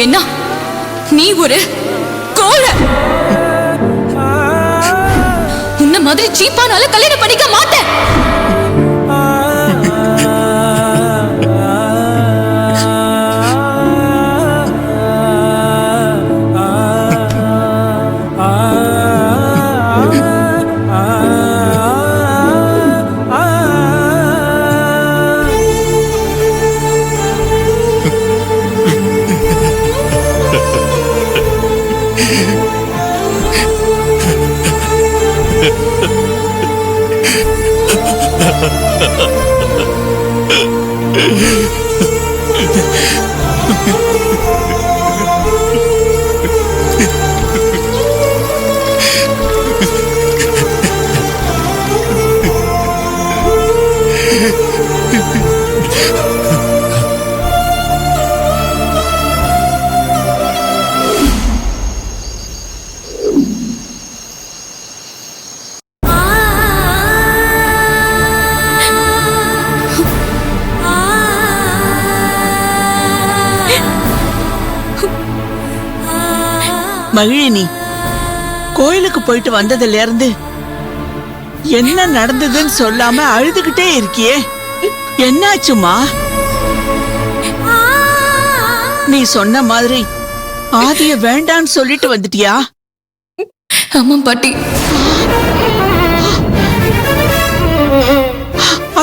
ஏன்னா நீ ஒரு கோழ. உன்ன மாதிரி சீப்பானால கல்யாணம் பண்ணிக்க மாட்டேன். மகிழினி, கோயிலுக்கு போயிட்டு வந்ததுல இருந்து என்ன நடந்ததுன்னு சொல்லாம அழுதுகிட்டே இருக்கியே, என்னாச்சுமா? நீ சொன்ன மாதிரி ஆதிய வேண்டான்னு சொல்லிட்டு வந்துட்டியா? ஆமா பாட்டி.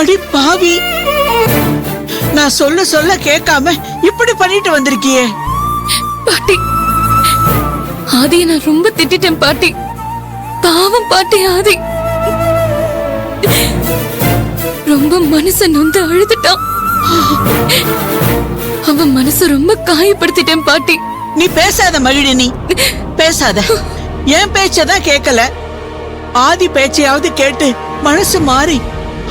அடி பாவி, நான் சொல்ல சொல்ல கேட்காம இப்படி பண்ணிட்டு வந்திருக்கியே. பாட்டி, ஆதியை நான் ரொம்ப திட்டிட்டேன் பாட்டி. பாவம் பாட்டி, ஆதி ரொம்ப மனச நொந்து அழுதுட்டான். அவன் மனச ரொம்ப காயப்படுத்திட்டேன் பாட்டி. நீ பேசாத மகிழினி, பேசாத. என் பேச்சதான் கேட்கல, ஆதி பேச்சையாவது கேட்டு மனசு மாறி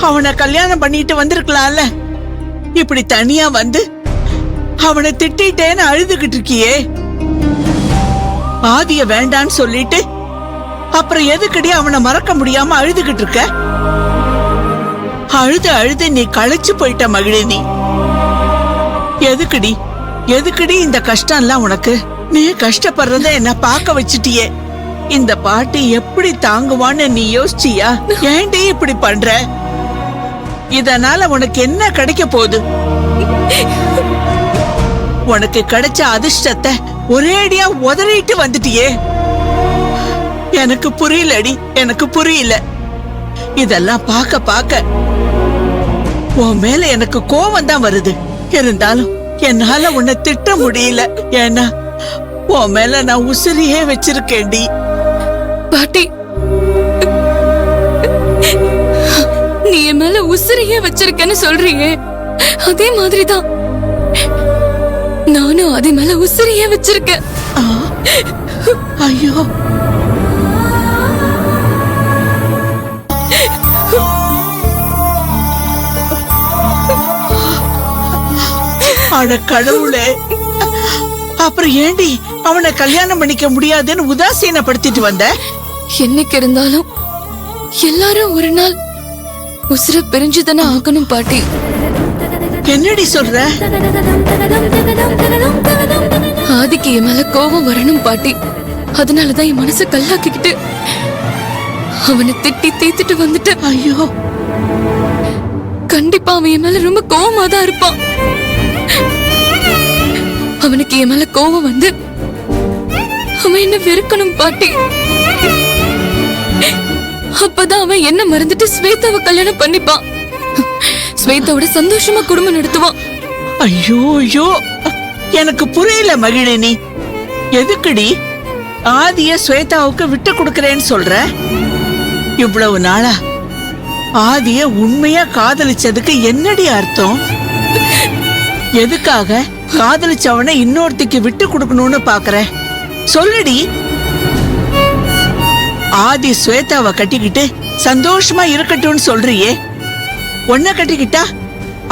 அவனை கல்யாணம் பண்ணிட்டு வந்திருக்கலாம்ல. இப்படி தனியா வந்து அவனை திட்டேன்னு அழுதுகிட்டு இருக்கியே. ஆதிய வேண்டான்னு சொல்லிட்டு அப்புறம் எதுக்கடி அவனை மறக்க முடியாம அழுதுகிட்டு இருக்க? அழுது அழுது நீ களைச்சு போயிட்ட மகிழினி. எதுக்குடி எதுக்குடி இந்த கஷ்டம் எல்லாம் உனக்கு? நீ கஷ்டப்படுறத என்ன பார்க்க வச்சிட்டியே. இந்த பாட்டி எப்படி தாங்குவான்னு நீ யோசிச்சியா? ஏன்டி இப்படி பண்ற? இதனால உனக்கு என்ன கிடைக்க போகுது? உனக்கு கிடைச்ச அதிர்ஷ்டத்தை ஒரேடியா உதறிட்டு வந்துட்டியே. எனக்கு புரியலடி, எனக்கு புரியல. இதெல்லாம் பார்க்க பார்க்க உன் மேல எனக்கு கோவம் தான் வருது. இருந்தாலும் என்னால உன்னை திட்ட முடியல. ஏன்னா உன் மேல நான் உசிரியே வச்சிருக்கேன்டி. பாட்டி, நீ என் மேல உசிரியே வச்சிருக்கேன்னு சொல்றியே, அதே மாதிரிதான் நானும் அதே மேல உசிரியே வச்சிருக்கேன். ஐயோ, அட கடவுளே. அப்புறம் ஏண்டி அவனை கல்யாணம் பண்ணிக்க முடியாதுன்னு உதாசீனப்படுத்திட்டு வந்த? என்னைக்கு இருந்தாலும் எல்லாரும் ஒரு நாள் உசுர பிரிஞ்சுதானே ஆகணும் பாட்டி. என்னடி சொல்ற? ஆதிக்கு என் மேல கோபம் வரணும் பாட்டி. அதனாலதான் என் மனசை கல்லாக்கிக்கிட்டு அவனை திட்டி தீத்துட்டு வந்துட்டேன். ஐயோ, கண்டிப்பா அவன் என் மேல ரொம்ப கோபமா தான் இருப்பான். அவனுக்கு என் மேல கோபம் வந்து அவன் என்ன வெறுக்கணும் பாட்டி. அப்பதான் அவன் என்ன மறந்துட்டு ஸ்வேதாவை கல்யாணம் பண்ணிப்பான். ஸ்வேதாவோட சந்தோஷமா குடும்பம் நடத்துவான். ஐயோ ஐயோ, எனக்கு புரியல மகிழினி. எதுக்குடி ஆதிய ஸ்வேதாவுக்கு விட்டு கொடுக்கறேன்னு சொல்ற? இவ்வளவு நாளா ஆதிய உண்மையா காதலிச்சதுக்கு என்னடி அர்த்தம்? எதுக்காக காதலிச்சவனை இன்னொருத்திக்கு விட்டு கொடுக்கணும்னு பாக்குற? சொல்லுடி. ஆதி ஸ்வேதாவை கட்டிக்கிட்டு சந்தோஷமா இருக்கட்டும்னு சொல்றியே, உன்னை கட்டிக்கிட்டா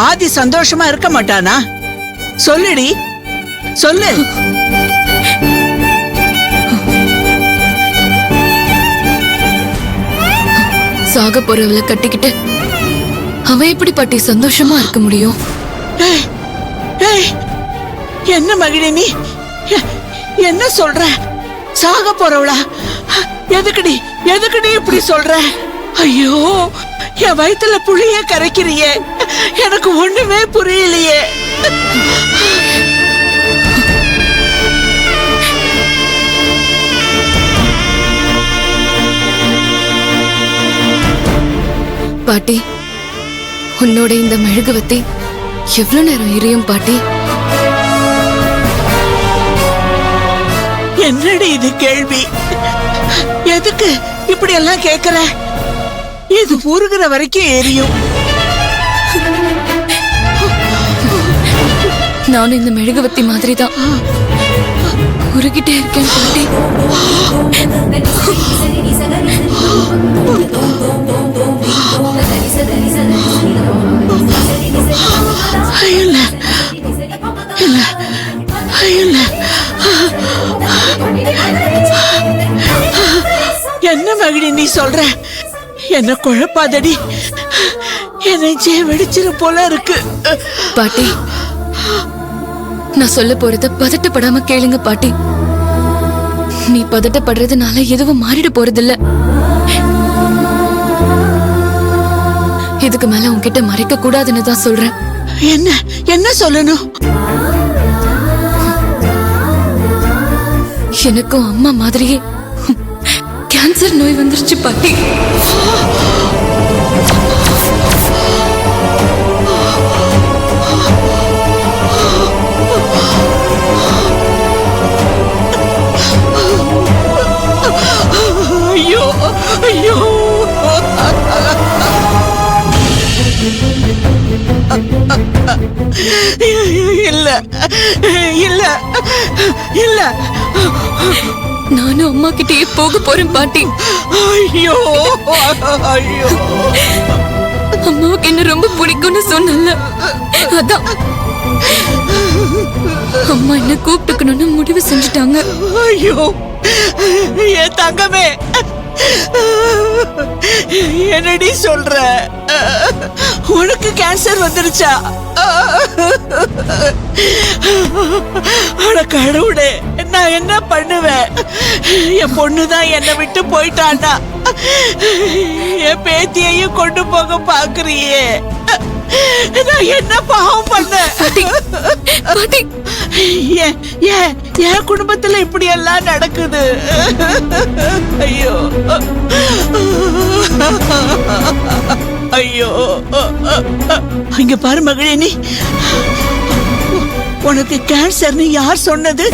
ஆதி சந்தோஷமா இருக்க மாட்டானா? சொல்லுடி, சொல்லு. சாக போறவளை கட்டிக்கிட்டு அவன் எப்படி பாட்டி சந்தோஷமா இருக்க முடியும்? என்ன மகிழினி என்ன சொல்ற? சாக போறவளா? எதுக்குடி எதுக்குடி இப்படி சொல்ற? ஐயோ, என் வயித்துல புளிய கரைக்கிறியே, எனக்கு ஒண்ணுமே புரியலையே. பாட்டி, உன்னோட இந்த மெழுகுவத்தி எவ்வளவு நேரம் எரியும் பாட்டி? என்னடி இது கேள்வி? எதுக்கு இப்படி எல்லாம் கேக்குற? இது உருகுற வரைக்கும் எரியும். நானும் இந்த மெழுகுவத்தி மாதிரி தான் உருகிட்டே இருக்கேன் பாட்டி. இல்ல இல்ல இல்ல, என்ன மகிழி நீ சொல்ற? என்ன குழப்பாதடி, என்னை வெடிச்சிரு போல இருக்கு. பாட்டி, நான் சொல்ல போறத பதட்டப்படாம கேளுங்க பாட்டி. நீ பதட்டப்படுறதுனால எதுவும் மாறிட போறதில்ல. இதுக்கு மேல உன்கிட்ட மறைக்க கூடாதுன்னு தான் சொல்றேன். என்ன என்ன சொல்லணும்? எனக்கும் அம்மா மாதிரியே கேன்சர் நோய் வந்துருச்சு பாட்டி. ஐயோ ஐயோ, இல்ல இல்ல இல்ல, நானும் அம்மா கிட்டே போக போறேன் பாட்டி. ஐயோ ஐயோ, அம்மாவுக்கு என்ன ரொம்ப பிடிக்கும்னு சொன்னல, அதான் அம்மா என்ன கூப்பிட்டுக்கணும்னு முடிவு செஞ்சுட்டாங்க. ஐயோ என் தங்கமே, என்னடி சொல்ற? உனக்கு கேன்சர் வந்துருச்சா? அட கடவுளே, நான் என்ன பண்ணுவேன்? என் பொண்ணுதான் என்னை விட்டு போயிட்டானா, என் பேத்தியையும் கொண்டு போக பாக்குறியே, நான் என்ன பாவம் பண்ண? பாட்டி, என் குடும்பத்துல இப்படி எல்லாம் நடக்குது. ஐயோ ஐயோ, இங்க பாரு மகளே, நீ உனக்கு கேன்சர்னு யார் சொன்னது?